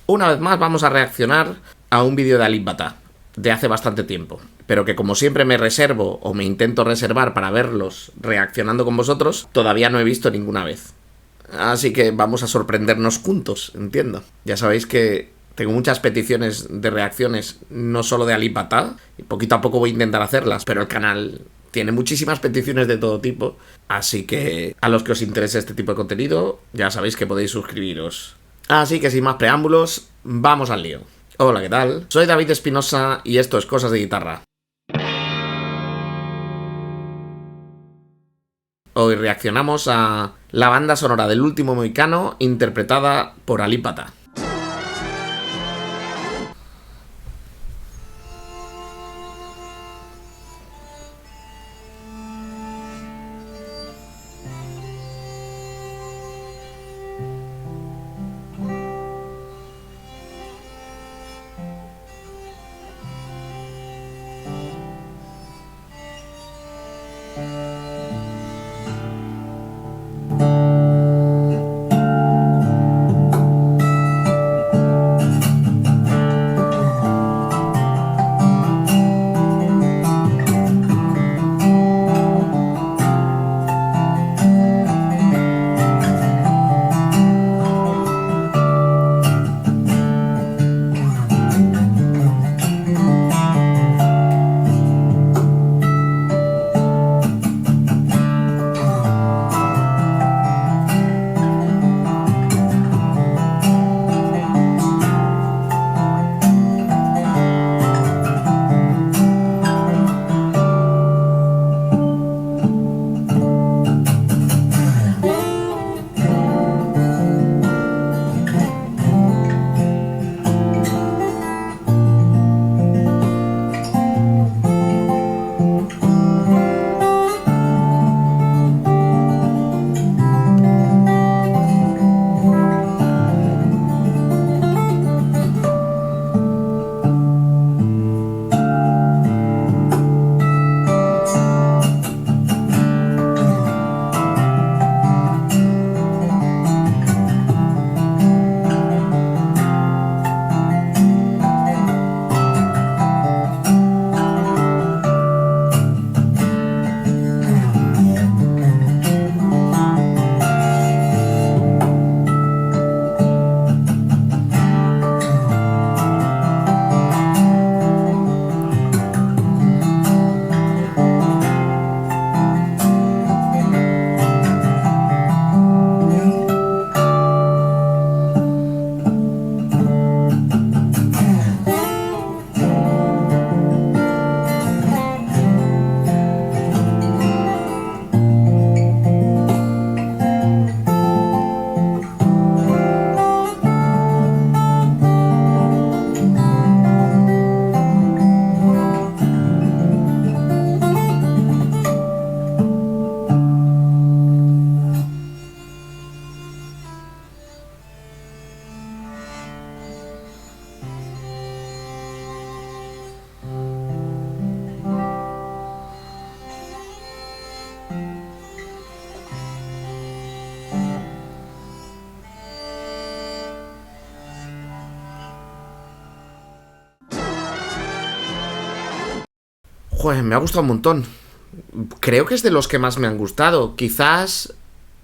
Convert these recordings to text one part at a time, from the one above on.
Una vez más vamos a reaccionar a un vídeo de Alip Ba Ta de hace bastante tiempo, pero que como siempre me reservo o me intento reservar para verlos reaccionando con vosotros, todavía no he visto ninguna vez. Así que vamos a sorprendernos juntos, entiendo. Ya sabéis que tengo muchas peticiones de reacciones, no solo de Alip Ba Ta, y poquito a poco voy a intentar hacerlas, pero el canal tiene muchísimas peticiones de todo tipo, así que a los que os interese este tipo de contenido, ya sabéis que podéis suscribiros. Así que sin más preámbulos, vamos al lío. Hola, ¿qué tal? Soy David Espinosa y esto es Cosas de Guitarra. Hoy reaccionamos a la banda sonora del Último Mohicano interpretada por Alip Ba Ta. Joder, me ha gustado un montón. Creo que es de los que más me han gustado. Quizás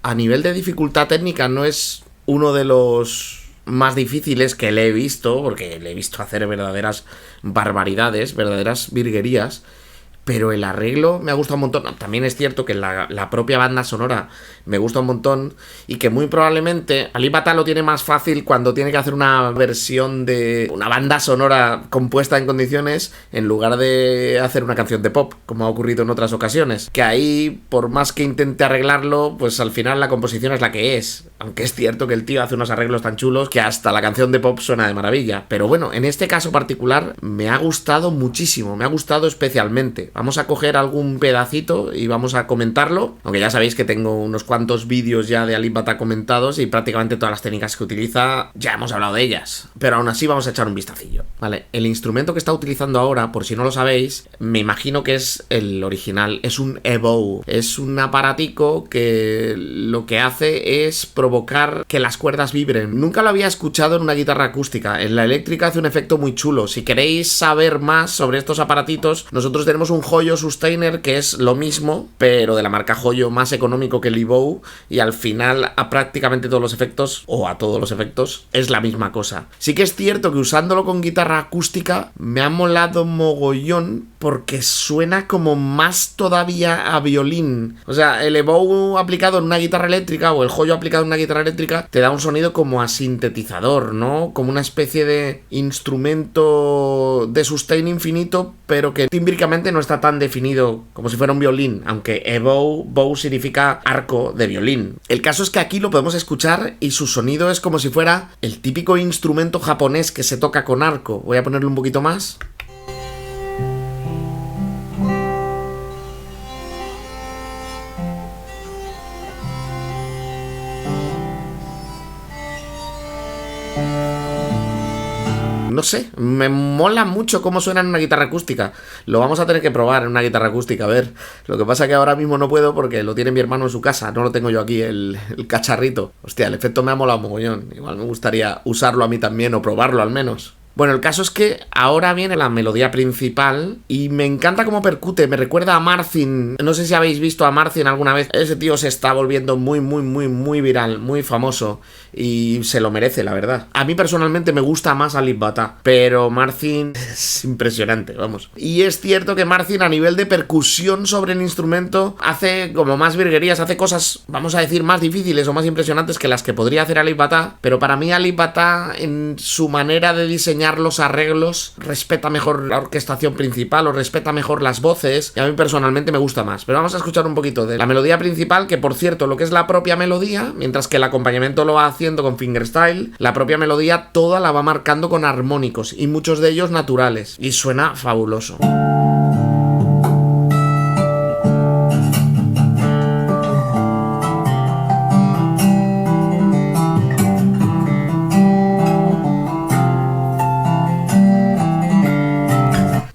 a nivel de dificultad técnica no es uno de los más difíciles que le he visto, porque le he visto hacer verdaderas barbaridades, verdaderas virguerías. Pero el arreglo me ha gustado un montón. También es cierto que la propia banda sonora me gusta un montón. Y que muy probablemente Alip Ba Ta lo tiene más fácil cuando tiene que hacer una versión de una banda sonora compuesta en condiciones, en lugar de hacer una canción de pop, como ha ocurrido en otras ocasiones. Que ahí, por más que intente arreglarlo, pues al final la composición es la que es. Aunque es cierto que el tío hace unos arreglos tan chulos que hasta la canción de pop suena de maravilla. Pero bueno, en este caso particular me ha gustado muchísimo. Me ha gustado especialmente. Vamos a coger algún pedacito y vamos a comentarlo. Aunque ya sabéis que tengo unos cuantos vídeos ya de Alip Ba Ta comentados y prácticamente todas las técnicas que utiliza ya hemos hablado de ellas. Pero aún así vamos a echar un vistacillo. Vale, el instrumento que está utilizando ahora, por si no lo sabéis, me imagino que es el original. Es un EBow. Es un aparatico que lo que hace es provocar provocar que las cuerdas vibren. Nunca lo había escuchado en una guitarra acústica. En la eléctrica hace un efecto muy chulo. Si queréis saber más sobre estos aparatitos, nosotros tenemos un Hoyo Sustainer que es lo mismo, pero de la marca Hoyo, más económico que el EVOW, y al final a prácticamente todos los efectos, o a todos los efectos, es la misma cosa. Sí que es cierto que usándolo con guitarra acústica me ha molado mogollón porque suena como más todavía a violín. O sea, el EVOW aplicado en una guitarra eléctrica o el Hoyo aplicado en una guitarra eléctrica te da un sonido como a sintetizador, ¿no? Como una especie de instrumento de sustain infinito, pero que tímbricamente no está tan definido como si fuera un violín, aunque bow significa arco de violín. El caso es que aquí lo podemos escuchar y su sonido es como si fuera el típico instrumento japonés que se toca con arco. Voy a ponerle un poquito más. No sé, me mola mucho cómo suena en una guitarra acústica. Lo vamos a tener que probar en una guitarra acústica, a ver. Lo que pasa es que ahora mismo no puedo porque lo tiene mi hermano en su casa. No lo tengo yo aquí, el cacharrito. Hostia, el efecto me ha molado mogollón. Igual me gustaría usarlo a mí también o probarlo al menos. Bueno, el caso es que ahora viene la melodía principal y me encanta cómo percute, me recuerda a Martin. No sé si habéis visto a Martin alguna vez. Ese tío se está volviendo muy viral, muy famoso y se lo merece, la verdad. A mí personalmente me gusta más Alip Ba Ta, pero Martin es impresionante, vamos. Y es cierto que Martin a nivel de percusión sobre el instrumento hace como más virguerías, hace cosas, vamos a decir, más difíciles o más impresionantes que las que podría hacer Alip Ba Ta, pero para mí Alip Ba Ta en su manera de diseñar los arreglos respeta mejor la orquestación principal o respeta mejor las voces y a mí personalmente me gusta más. Pero vamos a escuchar un poquito de la melodía principal, que por cierto lo que es la propia melodía, mientras que el acompañamiento lo va haciendo con fingerstyle, la propia melodía toda la va marcando con armónicos y muchos de ellos naturales y suena fabuloso.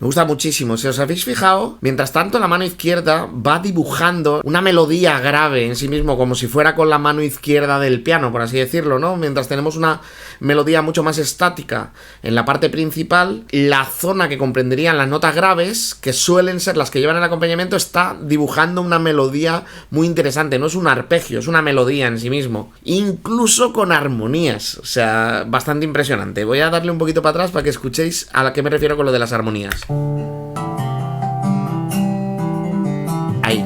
Me gusta muchísimo. Si os habéis fijado, mientras tanto la mano izquierda va dibujando una melodía grave en sí mismo, como si fuera con la mano izquierda del piano, por así decirlo, ¿no? Mientras tenemos una melodía mucho más estática en la parte principal, la zona que comprenderían las notas graves, que suelen ser las que llevan el acompañamiento, está dibujando una melodía muy interesante. No es un arpegio, es una melodía en sí mismo, incluso con armonías. O sea, bastante impresionante. Voy a darle un poquito para atrás para que escuchéis a la que me refiero con lo de las armonías. Ahí.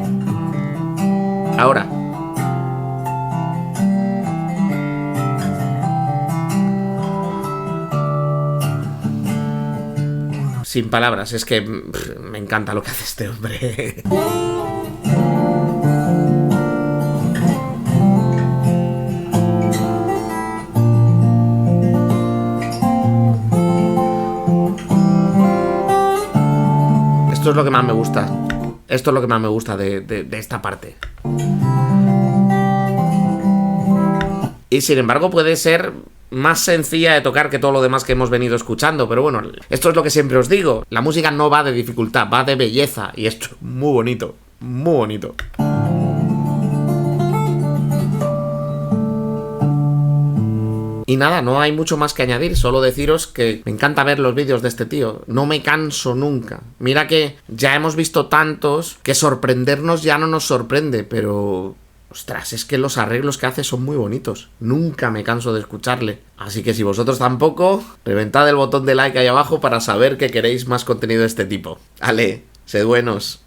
Ahora. Sin palabras, es que me encanta lo que hace este hombre. Esto es lo que más me gusta. Esto es lo que más me gusta de esta parte. Y sin embargo puede ser más sencilla de tocar que todo lo demás que hemos venido escuchando. Pero bueno, esto es lo que siempre os digo. La música no va de dificultad, va de belleza. Y esto es muy bonito. Muy bonito. Y nada, no hay mucho más que añadir, solo deciros que me encanta ver los vídeos de este tío, no me canso nunca. Mira que ya hemos visto tantos que sorprendernos ya no nos sorprende, pero ostras, es que los arreglos que hace son muy bonitos, nunca me canso de escucharle. Así que si vosotros tampoco, reventad el botón de like ahí abajo para saber que queréis más contenido de este tipo. Ale, sed buenos.